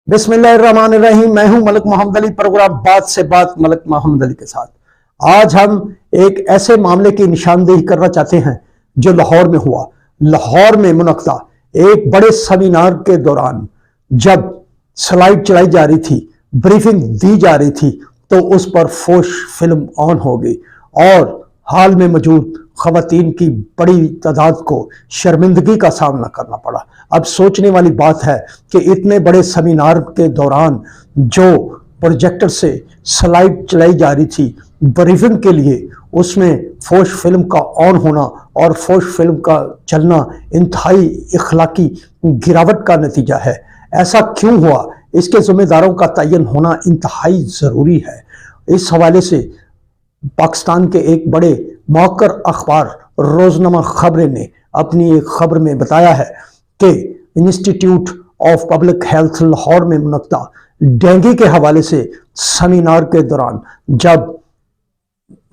बिस्मिल्लाहिर्रहमानिर्रहीम। मैं हूं मलिक मोहम्मद अली, प्रोग्राम बात से बात मलिक मोहम्मद अली के साथ। आज हम एक ऐसे मामले की निशानदेही करना चाहते हैं जो लाहौर में हुआ। लाहौर में मुनक्का एक बड़े सेमिनार के दौरान जब स्लाइड चलाई जा रही थी, ब्रीफिंग दी जा रही थी, तो उस पर फोश फिल्म ऑन हो गई और हाल में मौजूद खवातीन की बड़ी तादाद को शर्मिंदगी का सामना करना पड़ा। अब सोचने वाली बात है कि इतने बड़े सेमिनार के दौरान जो प्रोजेक्टर से स्लाइड चलाई जा रही थी ब्रीफिंग के लिए, उसमें फोश फिल्म का ऑन होना और फोश फिल्म का चलना इंतहाई इखलाकी गिरावट का नतीजा है। ऐसा क्यों हुआ, इसके जिम्मेदारों का तयन होना इंतहाई ज़रूरी है। इस हवाले से पाकिस्तान के एक बड़े मौकर अखबार रोजनामा खबरें ने अपनी एक खबर में बताया है कि institute of public health Lahore में मुनक्का डेंगू के हवाले से सेमिनार के दौरान जब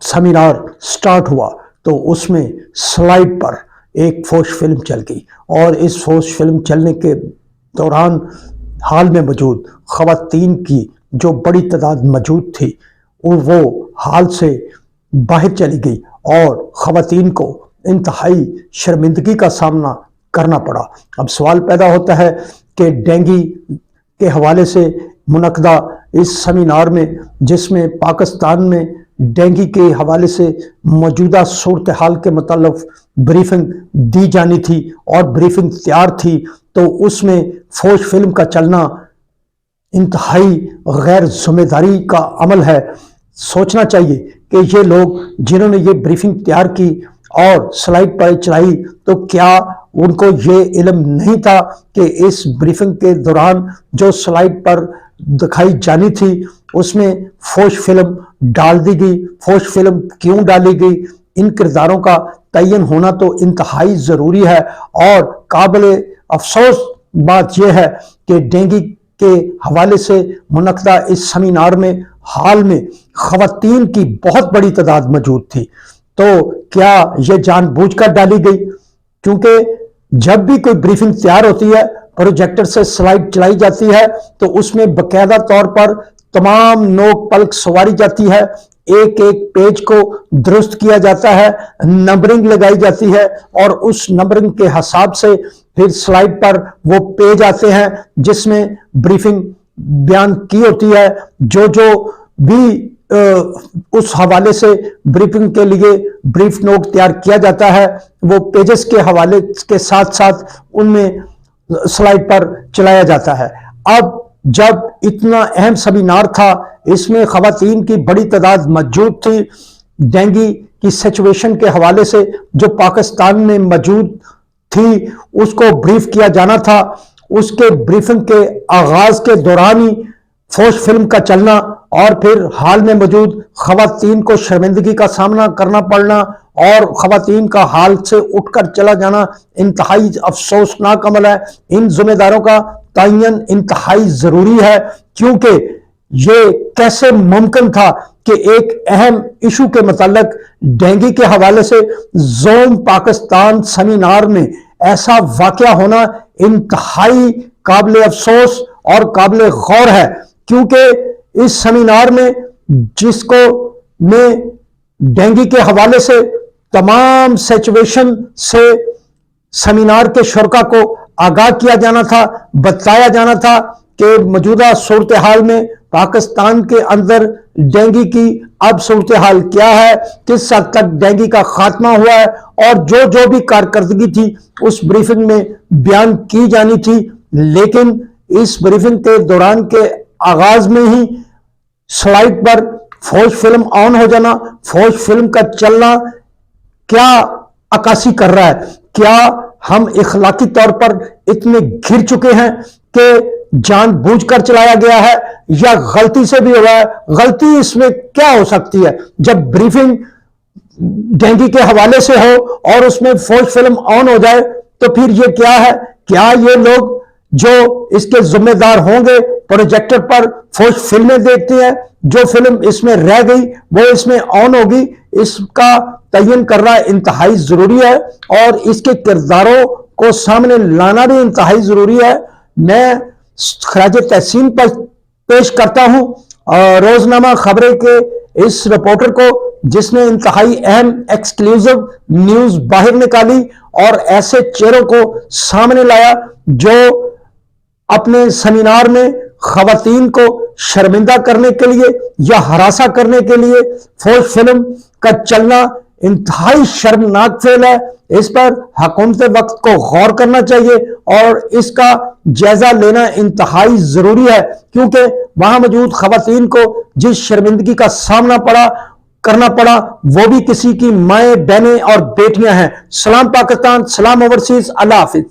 सेमिनार स्टार्ट हुआ तो उसमें स्लाइड पर एक फोश फिल्म चल गई और इस फोश फिल्म चलने के दौरान हाल में मौजूद खवातीन की जो बड़ी तादाद मौजूद थी वो हाल से बाहर चली गई और खवातीन को इंतहाई शर्मिंदगी का सामना करना पड़ा। अब सवाल पैदा होता है कि डेंगू के हवाले से मुनक्का इस सेमिनार में, जिसमें पाकिस्तान में डेंगू के हवाले से मौजूदा सूरत हाल के मतलब ब्रीफिंग दी जानी थी और ब्रीफिंग तैयार थी, तो उसमें फोश फिल्म का चलना इंतहाई गैर जिम्मेदारी का अमल है। सोचना चाहिए कि ये लोग जिन्होंने ये ब्रीफिंग तैयार की और स्लाइड पर चलाई, तो क्या उनको ये इल्म नहीं था कि इस ब्रीफिंग के दौरान जो स्लाइड पर दिखाई जानी थी उसमें फोश फिल्म डाल दी गई। फोश फिल्म क्यों डाली गई, इन किरदारों का तयन होना तो इंतहाई ज़रूरी है। और काबिल अफसोस बात यह है कि डेंगू के हवाले से मुनक्का इस सेमिनार में हाल में खवातीन की बहुत बड़ी तादाद मौजूद थी, तो क्या यह जानबूझकर डाली गई? क्योंकि जब भी कोई ब्रीफिंग तैयार होती है, प्रोजेक्टर से स्लाइड चलाई जाती है, तो उसमें बाकायदा तौर पर तमाम नोक पलक सवारी जाती है, एक एक पेज को दुरुस्त किया जाता है, नंबरिंग लगाई जाती है और उस नंबरिंग के हिसाब से फिर स्लाइड पर वो पेज आते हैं जिसमें ब्रीफिंग बयान की होती है। जो भी उस हवाले से ब्रीफिंग के लिए ब्रीफ नोट तैयार किया जाता है, वो पेजेस के हवाले के साथ साथ उनमें स्लाइड पर चलाया जाता है। अब जब इतना अहम सेमिनार था, इसमें खवातीन की बड़ी तादाद मौजूद थी, डेंगू की सिचुएशन के हवाले से जो पाकिस्तान में मौजूद थी उसको ब्रीफ किया जाना था, उसके ब्रीफिंग के आगाज के दौरान ही फोश फिल्म का चलना और फिर हाल में मौजूद खवातीन को शर्मिंदगी का सामना करना पड़ना और खवातीन का हाल से उठकर चला जाना इंतहाई अफसोसनाक अमल है। इन जिम्मेदारों का तयन इंतहाई जरूरी है, क्योंकि ये कैसे मुमकिन था कि एक अहम इशू के मतलब डेंगू के हवाले से जोन पाकिस्तान सेमिनार में ऐसा वाकया होना इंतहाई काबिल अफसोस और काबिल गौर है। क्योंकि इस सेमिनार में जिसको में डेंगू के हवाले से तमाम सिचुएशन से सेमिनार के शुरका को आगाह किया जाना था, बताया जाना था कि मौजूदा सूरत हाल में पाकिस्तान के अंदर डेंगू की अब सूरत हाल क्या है, किस हद तक डेंगू का खात्मा हुआ है और जो भी कारकर्दगी थी उस ब्रीफिंग में बयान की जानी थी। लेकिन इस ब्रीफिंग के दौरान के आगाज में ही स्लाइड पर फोश फिल्म ऑन हो जाना, फोश फिल्म का चलना क्या अक्कासी कर रहा है? क्या हम इखलाकी तौर पर इतने घिर चुके हैं कि जानबूझकर चलाया गया है या गलती से भी हुआ है? गलती इसमें क्या हो सकती है? जब ब्रीफिंग डेंगू के हवाले से हो और उसमें फोश फिल्म ऑन हो जाए तो फिर ये क्या है? क्या ये लोग जो इसके जिम्मेदार होंगे प्रोजेक्टर पर फोश फिल्में देखते हैं, जो फिल्म इसमें रह गई वो इसमें ऑन होगी, इसका तयन करना इंतहाई जरूरी है और इसके किरदारों को सामने लाना भी इंतहाई जरूरी है। मैं खराज तहसीन पर पेश करता हूं रोजनामा खबरें के इस रिपोर्टर को, जिसने इंतहाई अहम एक्सक्लूसिव न्यूज बाहर निकाली और ऐसे चेहरों को सामने लाया जो अपने सेमिनार में खवातीन को शर्मिंदा करने के लिए या हरासा करने के लिए फौज फिल्म का चलना इंतहाई शर्मनाक फेल है। इस पर हुकूमत वक्त को गौर करना चाहिए और इसका जायजा लेना इंतहाई जरूरी है, क्योंकि वहां मौजूद खवातीन को जिस शर्मिंदगी का सामना करना पड़ा वो भी किसी की माएं, बहनें और बेटियां हैं। सलाम पाकिस्तान, सलाम ओवरसीज, अल्लाह हाफिज।